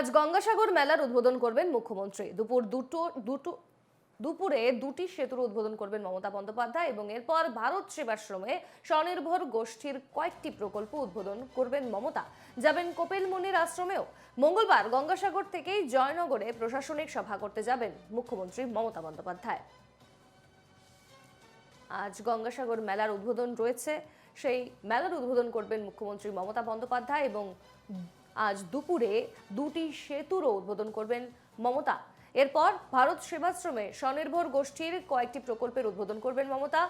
আজ গঙ্গাসাগর মেলার উদ্বোধন করবেন মুখ্যমন্ত্রী। দুপুরে দুটি সেতুর উদ্বোধন করবেন মমতা বন্দ্যোপাধ্যায় এবং এরপর ভারত সেবাশ্রমে স্বনির্ভর গোষ্ঠীর কয়েকটি প্রকল্প উদ্বোধন করবেন মমতা। যাবেন কপিল মুনির আশ্রমেও। মঙ্গলবার গঙ্গাসাগর থেকেই জয়নগরে প্রশাসনিক সভা করতে যাবেন মুখ্যমন্ত্রী মমতা বন্দ্যোপাধ্যায়। আজ গঙ্গাসাগর মেলার উদ্বোধন রয়েছে, সেই মেলার উদ্বোধন করবেন মুখ্যমন্ত্রী মমতা বন্দ্যোপাধ্যায় এবং আজ দুপুরে দুটি সেতুরও উদ্বোধন করবেন মমতা। এরপর ভারত সেবাশ্রমে স্বনির্ভর গোষ্ঠীর কয়েকটি প্রকল্পের উদ্বোধন করবেন মমতা।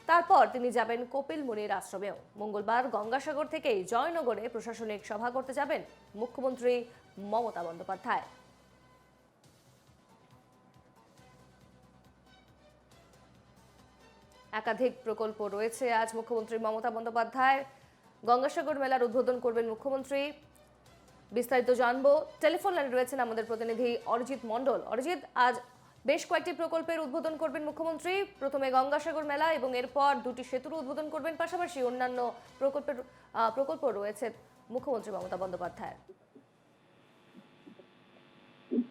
তারপর তিনি যাবেন কপিল মুনির আশ্রমেও। মঙ্গলবার গঙ্গাসাগর থেকেই জয়নগরে প্রশাসনিক সভা করতে যাবেন মুখ্যমন্ত্রী মমতা বন্দ্যোপাধ্যায়। একাধিক প্রকল্প রয়েছে আজ মুখ্যমন্ত্রী মমতা বন্দ্যোপাধ্যায়। গঙ্গাসাগর মেলার উদ্বোধন করবেন মুখ্যমন্ত্রী। বিস্তারিত জানবো, টেলিফোন লাইনে রয়েছেন আমাদের প্রতিনিধি অরিজিৎ মণ্ডল। অরিজিৎ, আজ বেশ কয়েকটি প্রকল্পের উদ্বোধন করবেন মুখ্যমন্ত্রী। প্রথমে গঙ্গাসাগর মেলা এবং এরপর দুটি সেতুর উদ্বোধন করবেন, পাশাপাশি অন্যান্য প্রকল্প রয়েছে মুখ্যমন্ত্রী মমতা বন্দ্যোপাধ্যায়ের।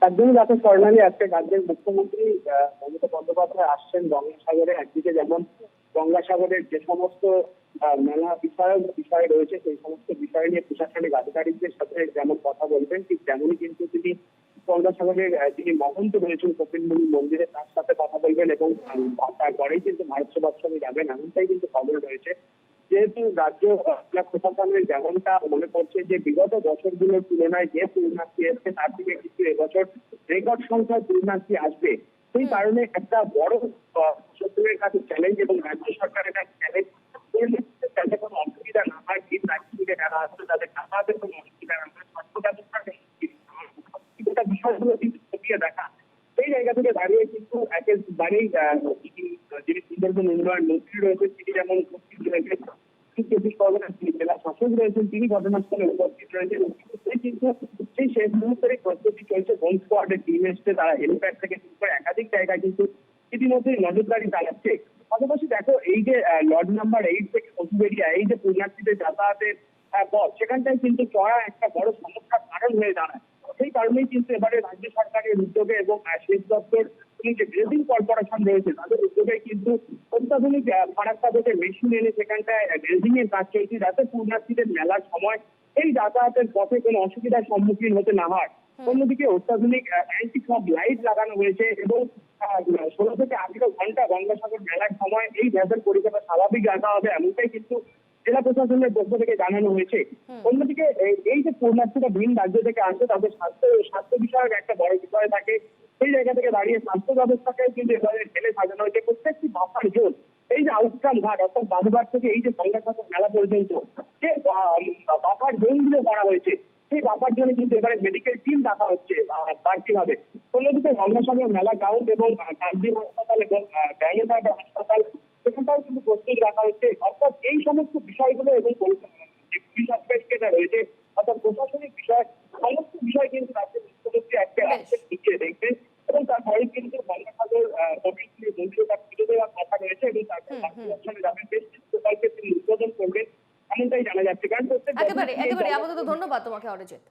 একদমই রাতে স্বর্ণালী, আজকে রাজ্যের মুখ্যমন্ত্রী মমতা বন্দ্যোপাধ্যায় আসছেন গঙ্গাসাগরে। একদিকে যেমন গঙ্গাসাগরের যে সমস্ত মেলা বিষয় রয়েছে, সেই সমস্ত বিষয় নিয়ে প্রশাসনিক আধিকারিকদের সাথে যেমন কথা বলবেন, ঠিক তেমনই কিন্তু তিনি গঙ্গাসাগরের যিনি মহন্ত রয়েছেন কপিল মুনি মন্দিরে, তার সাথে কথা বলবেন এবং তারপরেই কিন্তু ভারত সেবাশ্রমে যাবেন, এমনটাই কিন্তু খবর রয়েছে। যেহেতু রাজ্য প্রশাসনের যেমনটা মনে করছে যে বিগত বছরগুলোর তুলনায় যে পূর্ণার্থী এসছে তার থেকে কিন্তু এবছর রেকর্ড সংখ্যায় পূর্ণার্থী আসবে, সেই কারণে একটা বড় প্রশাসনের কাছে চ্যালেঞ্জ এবং রাজ্য সরকারের কাছে চ্যালেঞ্জ, যাতে কোনো অসুবিধা না হয়, ভিন রাজ্য থেকে যারা আসছে তাদের যাতায়াতের কোনো অসুবিধা না হয়, স্বাস্থ্য ব্যবস্থা বিষয়গুলো কিন্তু খতিয়ে দেখা। সেই জায়গা থেকে দাঁড়িয়ে কিন্তু একেবারেই যিনি সুন্দরবন উন্নয়ন মন্ত্রী রয়েছেন তিনি যেমন উপস্থিত রয়েছেন, চব্বিশ পরগনার যিনি জেলা শাসক রয়েছেন তিনি ঘটনাস্থলে উপস্থিত রয়েছেন। কিন্তু সেই শেষ মুহূর্তের প্রস্তুতি চলছে। হোম স্কোয়াডের টিম এসছে, তারা হেলিপ্যাড থেকে শুরু করে একাধিক জায়গায় কিন্তু ইতিমধ্যেই নজরদারি চালাচ্ছে। পাশাপাশি দেখো, এই যে লর্ড নাম্বার 8 থেকে কচুবেড়িয়া, এই যে পুণ্যার্থীদের যাতায়াতের পথ, সেখানটায় কিন্তু চড়া একটা বড় সমস্যার কারণ হয়ে দাঁড়ায়। সেই কারণেই কিন্তু এবারে রাজ্য সরকারের উদ্যোগে এবং সেচ দপ্তর যে ড্রেজিং কর্পোরেশন রয়েছে তাদের উদ্যোগে কিন্তু অত্যাধুনিক ফারাক্কা থেকে মেশিন এনে সেখানটায় ড্রেজিং এর কাজ চলছে, যাতে পুণ্যার্থীদের মেলার সময় এই যাতায়াতের পথে কোনো অসুবিধার সম্মুখীন হতে না হয়। অন্যদিকে অত্যাধুনিক অ্যান্টি ফগ লাইট লাগানো হয়েছে এবং 16 থেকে 18 ঘন্টা গঙ্গাসাগর মেলার সময় এই ভ্যাসেল পরিষেবা স্বাভাবিক রাখা হবে, এমনটাই কিন্তু জেলা প্রশাসনের পক্ষ থেকে জানানো হয়েছে। অন্যদিকে এই যে পুণ্যার্থীরা ভিন রাজ্য থেকে আসে তাদের স্বাস্থ্য বিষয়ক একটা বড় বিষয় থাকে, সেই জায়গা থেকে দাঁড়িয়ে স্বাস্থ্য ব্যবস্থাকে কিন্তু এবারে ঢেলে সাজানো হয়েছে। প্রত্যেকটি বাফার জোন, এই যে আউটকাম ঘাট অর্থাৎ বাবুঘাট থেকে এই যে গঙ্গাসাগর মেলা পর্যন্ত যে বাফার জোন গুলো করা হয়েছে, সেই বাফার জোনে কিন্তু এবারে মেডিকেল টিম রাখা হচ্ছে বাড়তি ভাবে। অন্যদিকে গঙ্গাসাগর মেলা গ্রাউন্ড এবং কাকদ্বীপ হাসপাতাল এবং ব্যাঙ্গেরহাট হাসপাতাল, সেখানটাও কিন্তু প্রস্তুত রাখা হচ্ছে। অর্থাৎ এই সমস্ত বিষয়গুলো এবং যে পুলিশ অফিসার রয়েছে অর্থাৎ প্রশাসনিক বিষয়, সমস্ত বিষয় কিন্তু রাজ্যের মুখ্যমন্ত্রী আজকে টিকিয়ে দেখবেন এবং তারপরে কিন্তু গঙ্গাসাগর মন্দিরটা খুলে দেওয়ার কথা রয়েছে এবং তারপর যাবেন, বেশ কিছু প্রকল্পে তিনি উদ্বোধন করবেন, এমনটাই জানা যাচ্ছে। কারণ একেবারে আপাতত ধন্যবাদ তোমাকে অরিজিৎ।